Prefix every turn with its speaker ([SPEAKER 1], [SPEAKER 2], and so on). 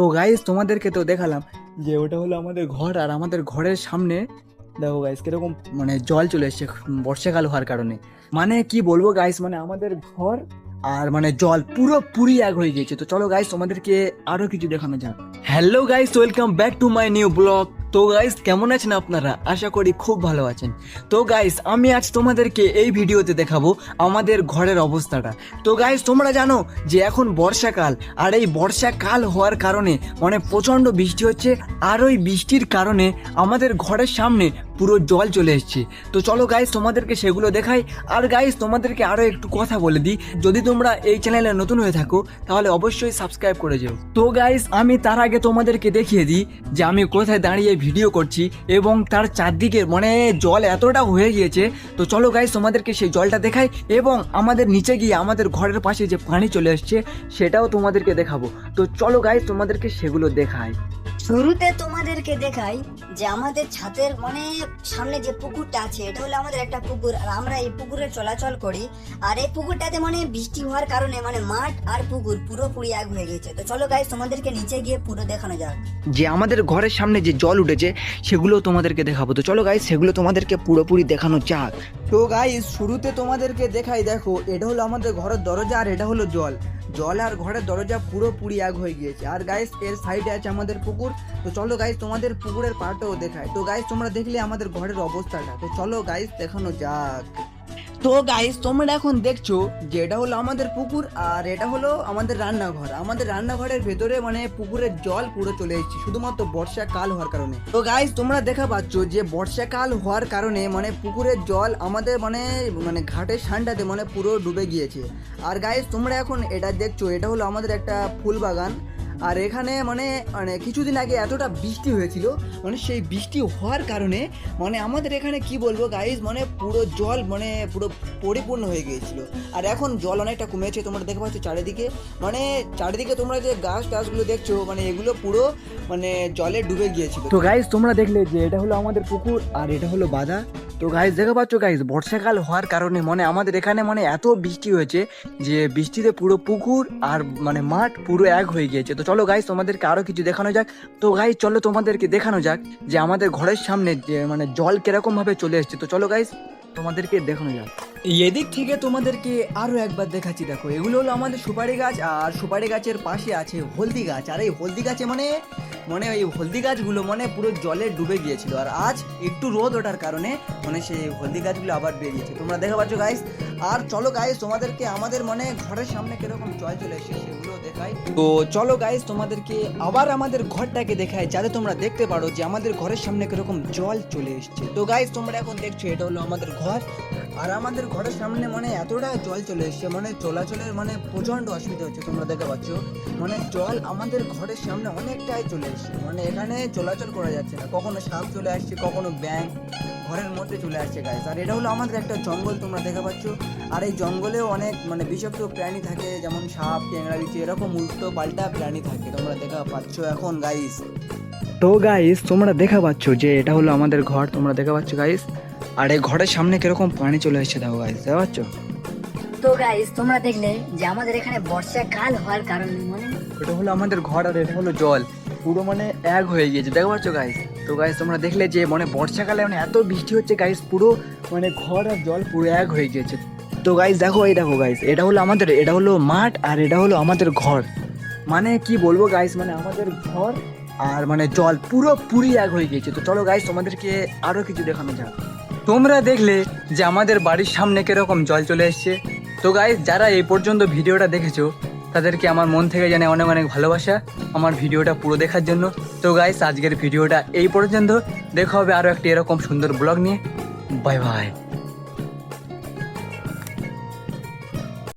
[SPEAKER 1] তো গাইস তোমাদেরকে তো দেখালাম যে ওটা হলো আমাদের ঘর, আর আমাদের ঘরের সামনে দেখো গাইস কিরকম মানে জল চলে এসছে বর্ষাকাল হওয়ার কারণে। মানে কি বলবো গাইস, মানে আমাদের ঘর আর মানে জল পুরোপুরি এক হয়ে গিয়েছে। তো চলো গাইস তোমাদেরকে আরো কিছু দেখানো যাক। Hello guys, welcome back to my new blog. তো গাইস কেমন আছেন আপনারা? আশা করি খুব ভালো আছেন। তো গাইস আমি আজ তোমাদেরকে এই ভিডিওতে দেখাবো আমাদের ঘরের অবস্থাটা। তো গাইস তোমরা জানো যে এখন বর্ষাকাল, আর এই বর্ষাকাল হওয়ার কারণে মানে প্রচণ্ড বৃষ্টি হচ্ছে, আর ওই বৃষ্টির কারণে আমাদের ঘরের সামনে পুরো জল চলে এসছে। তো চলো গাইস তোমাদেরকে সেগুলো দেখাই। আর গাইস তোমাদেরকে আরও একটু কথা বলে দিই, যদি তোমরা এই চ্যানেলে নতুন হয়ে থাকো তাহলে অবশ্যই সাবস্ক্রাইব করে যেও। তো গাইস আমি তার আগে তোমাদেরকে দেখিয়ে দিই যে আমি কোথায় দাঁড়িয়ে ভিডিও করছি, এবং তার চারদিকে মানে জল এতটা হয়ে গিয়েছে। তো চলো গাইস তোমাদেরকে সেই জলটা দেখাই, এবং আমাদের নিচে গিয়ে আমাদের ঘরের পাশে যে পানি চলে এসছে সেটাও তোমাদেরকে দেখাবো। তো চলো গাইস তোমাদেরকে সেগুলো দেখাই।
[SPEAKER 2] শুরুতে তোমাদেরকে দেখাই যে আমাদের ছাদের মানে সামনে যে পুকুরটা আছে, এটা হলো আমাদের একটা পুকুর, আর আমরা এই পুকুরে চলাচল করি। আর এই পুকুরটাতে মানে বৃষ্টি হওয়ার কারণে মানে মাঠ আর পুকুর পুরোপুরি এক হয়ে গেছে। তো চলো গাইস তোমাদেরকে নিচে গিয়ে পুরো দেখানো যাক।
[SPEAKER 1] যে আমাদের ঘরের সামনে যে জল উঠেছে সেগুলো তোমাদেরকে দেখাবো। তো চলো গাইস সেগুলো তোমাদেরকে পুরোপুরি দেখানো যাক। তো গাইস শুরুতে তোমাদেরকে দেখাই, দেখো এটা হলো আমাদের ঘরের দরজা, আর এটা হলো জল। জল আর ঘরের দরজা পুরোপুরি এক হয়ে গিয়েছে। আর গাইস এর সাইডে আছে আমাদের পুকুর। তো চলো গাইস তোমাদের পুকুরের পাড়টাও দেখায়। তো গাইস তোমরা দেখলে আমাদের ঘরের অবস্থাটা, তো চলো গাইস দেখানো যাক। তো গাইস তোমরা এখন দেখছো যে এটা হলো আমাদের পুকুর, আর এটা হলো আমাদের রান্নাঘর। আমাদের রান্নাঘরের ভেতরে মানে পুকুরের জল পুরো চলে এসেছে শুধুমাত্র বর্ষাকাল হওয়ার কারণে। তো গাইস তোমরা দেখা পাচ্ছ যে বর্ষাকাল হওয়ার কারণে মানে পুকুরের জল আমাদের মানে মানে ঘাটের সানটাতে মানে পুরো ডুবে গিয়েছে। আর গাইস তোমরা এখন এটা দেখছো, এটা হলো আমাদের একটা ফুল বাগান। আর এখানে মানে মানে কিছুদিন আগে এতটা বৃষ্টি হয়েছিল, মানে সেই বৃষ্টি হওয়ার কারণে মানে আমাদের এখানে কি বলবো গাইস, মানে পুরো জল মানে পুরো পরিপূর্ণ হয়ে গিয়েছিল। আর এখন জল অনেকটা কমেছে, তোমরা দেখতে পাচ্ছ চারিদিকে, মানে চারিদিকে তোমরা যে গাছ টাছগুলো দেখছো মানে এগুলো পুরো মানে জলে ডুবে গিয়েছিল। তো গাইস তোমরা দেখলে যে এটা হলো আমাদের পুকুর, আর এটা হলো বাঁধা। তো গাইস দেখতে পাচ্ছ গাইস বর্ষাকাল হওয়ার কারণে মানে আমাদের এখানে মানে এত বৃষ্টি হয়েছে যে বৃষ্টিতে পুরো পুকুর আর মানে মাঠ পুরো এক হয়ে গিয়েছে। তো চলো গাইস তোমাদেরকে আরো কিছু দেখানো যাক। তো গাইস চলো তোমাদেরকে দেখানো যাক যে আমাদের ঘরের সামনে যে মানে জল কিরকম ভাবে চলে এসছে। তো চলো গাইস তোমাদেরকে দেখানো যাক। এদিক থেকে তোমাদেরকে আরো একবার দেখাচ্ছি। দেখো এগুলো হলো আমাদের সুপারি গাছ, আর সুপারি গাছের পাশে আছে হলদি গাছ। আর এই হলদি গাছে মানে মানে ওই হলদি গাছগুলো মানে পুরো জলে ডুবে গিয়েছিল, আর আজ একটু রোদ ওঠার কারণে মানে সেই হলদি গাছগুলো আবার বেরিয়েছে, তোমরা দেখতে পাচ্ছ গাইস। আর চলো গাইস তোমাদেরকে আমাদের মানে ঘরের সামনে কিরকম জল চলে এসেছে সেগুলো দেখাই। তো চলো গাইস তোমাদেরকে আবার আমাদের ঘরটাকে দেখাই, যাতে তোমরা দেখতে পারো যে আমাদের ঘরের সামনে কিরকম জল চলে এসেছে। তো গাইস তোমরা এখন দেখছো এটা হলো আমাদের ঘর, আর আমাদের ঘরের সামনে মানে এতটা জল চলে এসছে মানে চলাচলের মানে প্রচন্ড অসুবিধা হচ্ছে, তোমরা দেখতে পাচ্ছ। মানে জল আমাদের ঘরের সামনে অনেকটাই চলে এসছে, মানে এখানে চলাচল করা যাচ্ছে না, কখনো সাপ চলে আসছে, কখনো ব্যাঙ ঘরের মধ্যে চলে আসছে গাইস। আর এটা হলো আমাদের একটা জঙ্গল, তোমরা দেখতে পাচ্ছ। আর এই জঙ্গলেও অনেক মানে বিষাক্ত প্রাণী থাকে, যেমন সাপ, ট্যাংরা বিচি, এরকম উল্টো পাল্টা প্রাণী থাকে, তোমরা দেখা পাচ্ছ এখন গাইস। তো গাইস তোমরা দেখা পাচ্ছ যে এটা হলো আমাদের ঘর, তোমরা দেখা পাচ্ছ গাইস। আর এই ঘরের সামনে কিরকম পানি চলে এসেছে দেখো গাইস, দেখতে পাচ্ছ।
[SPEAKER 2] তো গাইস তোমরা দেখলে যে আমাদের এখানে বর্ষাকাল হওয়ার কারণে মানে
[SPEAKER 1] এটা হলো আমাদের ঘর, আর এটা হলো জল পুরো মানে এক হয়ে গিয়েছে, দেখতে পাচ্ছ গাইস। তো গাইস তোমরা দেখলে যে মানে বর্ষাকালে মানে এত বৃষ্টি হচ্ছে গাইস, পুরো মানে ঘর আর জল পুরো এক হয়ে গিয়েছে। তো গাইস দেখো, এই দেখো গাইস, এটা হলো আমাদের, এটা হলো মাঠ, আর এটা হলো আমাদের ঘর। মানে কি বলবো গাইস, মানে আমাদের ঘর আর মানে জল পুরোপুরি এক হয়ে গিয়েছে। তো চলো গাইস তোমাদেরকে আরো কিছু দেখানো যাক। তোমরা দেখলে যে আমাদের বাড়ির সামনে কিরকম জল চলে এসছে। তো গাইস যারা এই পর্যন্ত ভিডিওটা দেখেছো তাদেরকে আমার মন থেকে জানে অনেক অনেক ভালোবাসা আমার ভিডিওটা পুরো দেখার জন্য। তো গাইস আজকের ভিডিওটা এই পর্যন্ত, দেখা হবে আরো একটি এরকম সুন্দর ব্লগ নিয়ে। Bye bye.